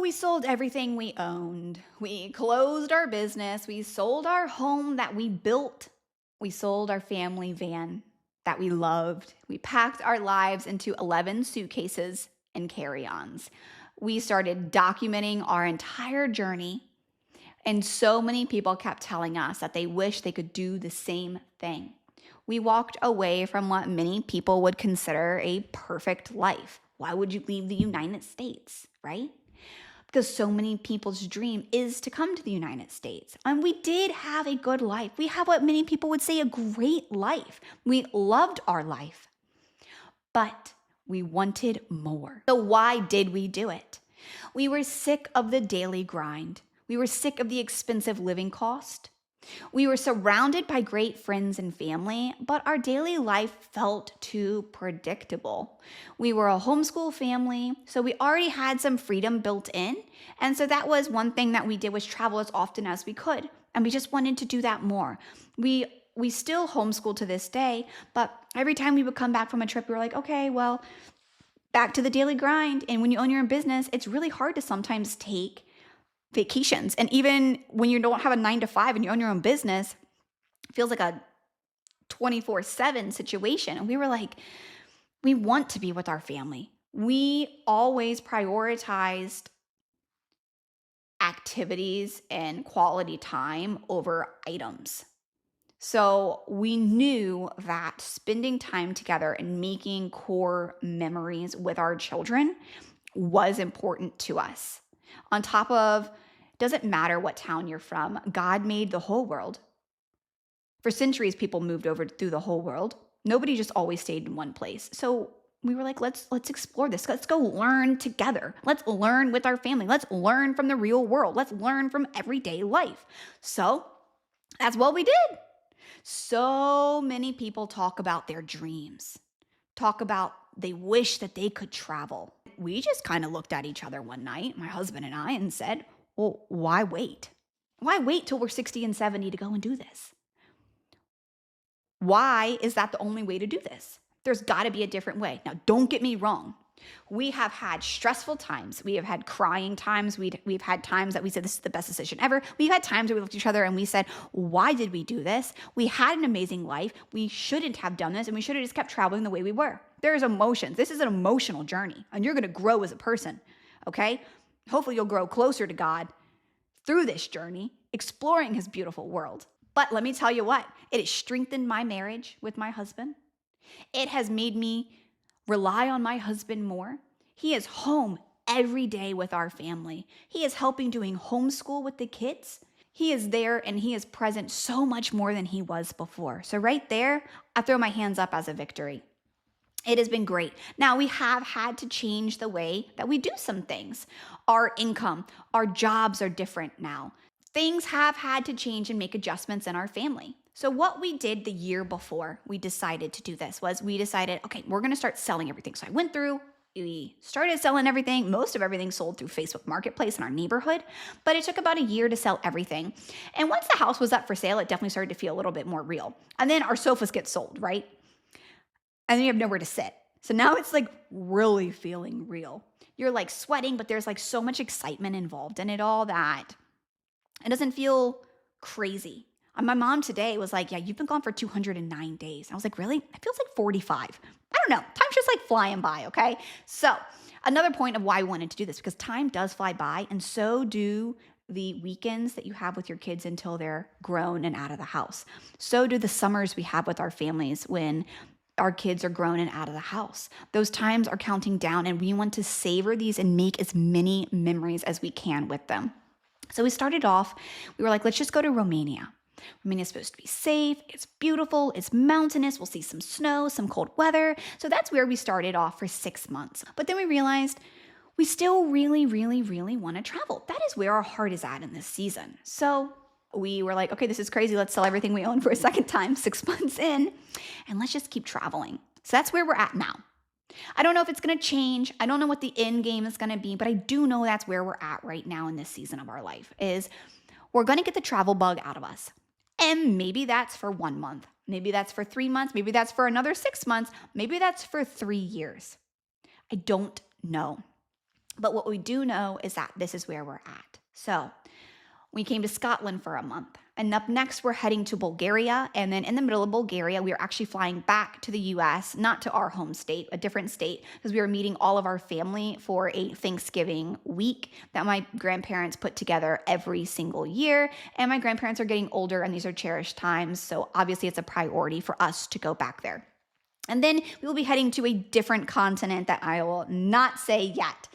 we sold everything we owned. We closed our business. We sold our home that we built. We sold our family van that we loved. We packed our lives into 11 suitcases and carry ons. We started documenting our entire journey. And so many people kept telling us that they wish they could do the same thing. We walked away from what many people would consider a perfect life. Why would you leave the United States, right? Because so many people's dream is to come to the United States. And we did have a good life. We have what many people would say a great life. We loved our life, but we wanted more. So why did we do it? We were sick of the daily grind. We were sick of the expensive living cost. We were surrounded by great friends and family, but our daily life felt too predictable. We were a homeschool family, so we already had some freedom built in. And so that was one thing that we did, was travel as often as we could. And we just wanted to do that more. We still homeschool to this day, but every time we would come back from a trip, we were like, okay, well, back to the daily grind. And when you own your own business, it's really hard to sometimes take vacations. And even when you don't have a 9 to 5 and you own your own business, it feels like a 24/7 situation. And we were like, we want to be with our family. We always prioritized activities and quality time over items. So we knew that spending time together and making core memories with our children was important to us. On top of, doesn't matter what town you're from, God made the whole world. For centuries, people moved over through the whole world. Nobody just always stayed in one place. So we were like, let's explore this. Let's go learn together. Let's learn with our family. Let's learn from the real world. Let's learn from everyday life. So that's what we did. So many people talk about their dreams, talk about they wish that they could travel. We just kind of looked at each other one night, my husband and I, and said, well, why wait? Why wait till we're 60 and 70 to go and do this? Why is that the only way to do this? There's got to be a different way. Now, don't get me wrong. We have had stressful times. We have had crying times. We've had times that we said, this is the best decision ever. We've had times where we looked at each other and we said, why did we do this? We had an amazing life. We shouldn't have done this, and we should have just kept traveling the way we were. There's emotions. This is an emotional journey, and you're going to grow as a person, okay? Hopefully you'll grow closer to God through this journey, exploring his beautiful world. But let me tell you what, it has strengthened my marriage with my husband. It has made me rely on my husband more. He is home every day with our family. He is helping doing homeschool with the kids. He is there and he is present so much more than he was before. So right there, I throw my hands up as a victory. It has been great. Now, we have had to change the way that we do some things. Our income, our jobs are different now. Things have had to change and make adjustments in our family. So what we did the year before we decided to do this was we decided, okay, we're going to start selling everything. So I went through, we started selling everything. Most of everything sold through Facebook Marketplace in our neighborhood, but it took about a year to sell everything. And once the house was up for sale, it definitely started to feel a little bit more real. And then our sofas get sold, right? And then you have nowhere to sit. So now it's like really feeling real. You're like sweating, but there's like so much excitement involved in it all that it doesn't feel crazy. And my mom today was like, yeah, you've been gone for 209 days. I was like, really? It feels like 45. I don't know. Time's just like flying by, okay? So another point of why I wanted to do this, because time does fly by, and so do the weekends that you have with your kids until they're grown and out of the house. So do the summers we have with our families when our kids are grown and out of the house. Those times are counting down, and we want to savor these and make as many memories as we can with them. So we started off, we were like, let's just go to Romania. Romania is supposed to be safe. It's beautiful. It's mountainous. We'll see some snow, some cold weather. So that's where we started off for 6 months. But then we realized we still really, really, really want to travel. That is where our heart is at in this season. So we were like, okay, this is crazy. Let's sell everything we own for a second time, 6 months in, and let's just keep traveling. So that's where we're at now. I don't know if it's going to change. I don't know what the end game is going to be, but I do know that's where we're at right now in this season of our life is we're going to get the travel bug out of us. And maybe that's for 1 month. Maybe that's for 3 months. Maybe that's for another 6 months. Maybe that's for 3 years. I don't know. But what we do know is that this is where we're at. So we came to Scotland for a month. And up next, we're heading to Bulgaria. And then in the middle of Bulgaria, we are actually flying back to the US, not to our home state, a different state, because we were meeting all of our family for a Thanksgiving week that my grandparents put together every single year. And my grandparents are getting older, and these are cherished times. So obviously, it's a priority for us to go back there. And then we will be heading to a different continent that I will not say yet.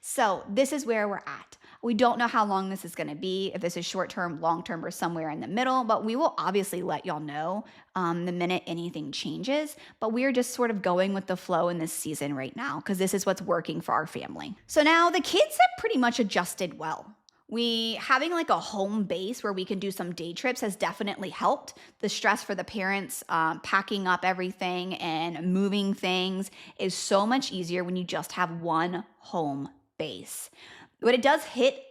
So this is where we're at. We don't know how long this is going to be, if this is short-term, long-term, or somewhere in the middle, but we will obviously let y'all know the minute anything changes. But we're just sort of going with the flow in this season right now because this is what's working for our family. So now the kids have pretty much adjusted well. We having like a home base where we can do some day trips has definitely helped. The stress for the parents, packing up everything and moving things is so much easier when you just have one home base. But it does hit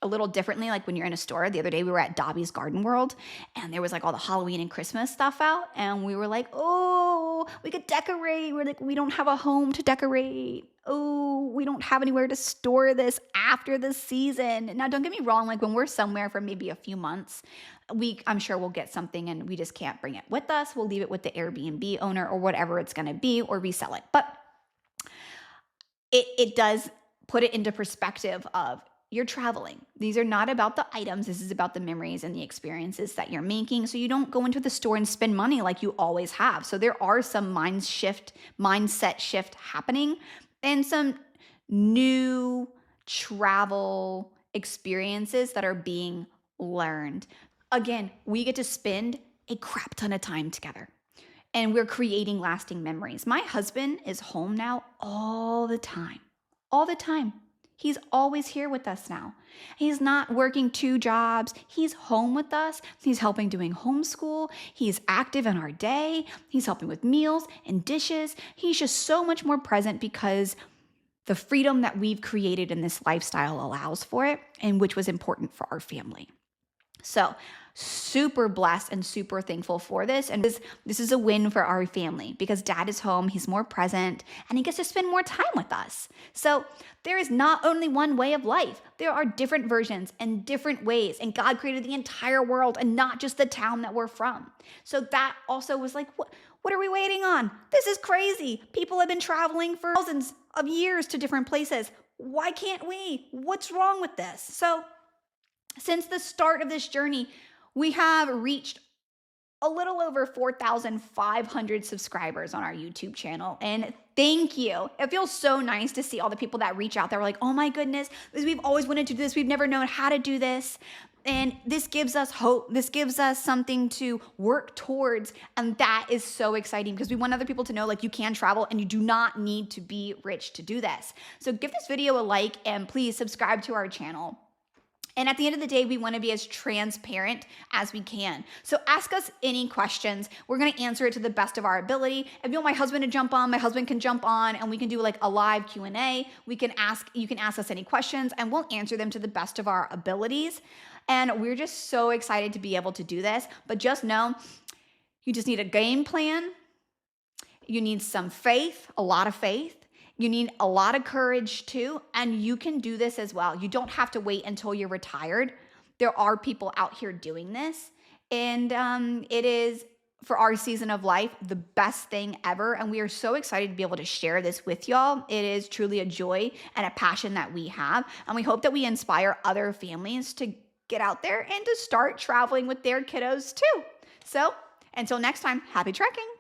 a little differently, like when you're in a store. The other day we were at Dobby's Garden World and there was like all the Halloween and Christmas stuff out, and we were like, oh, we could decorate. We're like, we don't have a home to decorate. Oh, we don't have anywhere to store this after the season. Now, don't get me wrong, like when we're somewhere for maybe a few months, I'm sure we'll get something and we just can't bring it with us. We'll leave it with the Airbnb owner or whatever it's going to be, or resell it. But it does put it into perspective of you're traveling. These are not about the items. This is about the memories and the experiences that you're making. So you don't go into the store and spend money like you always have. So there are some mindset shift happening and some new travel experiences that are being learned. Again, we get to spend a crap ton of time together. And we're creating lasting memories. My husband is home now all the time. All the time. He's always here with us now. He's not working 2 jobs. He's home with us. He's helping doing homeschool. He's active in our day. He's helping with meals and dishes. He's just so much more present because the freedom that we've created in this lifestyle allows for it, and which was important for our family. So super blessed and super thankful for this. And this is a win for our family because dad is home, he's more present, and he gets to spend more time with us. So there is not only one way of life. There are different versions and different ways. And God created the entire world and not just the town that we're from. So that also was like, what are we waiting on? This is crazy. People have been traveling for thousands of years to different places. Why can't we? What's wrong with this? So since the start of this journey, we have reached a little over 4,500 subscribers on our YouTube channel. And thank you. It feels so nice to see all the people that reach out that were like, oh my goodness, we've always wanted to do this. We've never known how to do this. And this gives us hope. This gives us something to work towards. And that is so exciting because we want other people to know like you can travel and you do not need to be rich to do this. So give this video a like and please subscribe to our channel. And at the end of the day, we want to be as transparent as we can. So ask us any questions. We're going to answer it to the best of our ability. If you want my husband to jump on, my husband can jump on and we can do like a live Q&A. You can ask us any questions and we'll answer them to the best of our abilities. And we're just so excited to be able to do this. But just know, you just need a game plan. You need some faith, a lot of faith. You need a lot of courage too, and you can do this as well. You don't have to wait until you're retired. There are people out here doing this, and it is, for our season of life, the best thing ever, and we are so excited to be able to share this with y'all. It is truly a joy and a passion that we have, and we hope that we inspire other families to get out there and to start traveling with their kiddos too. So, until next time, happy trekking.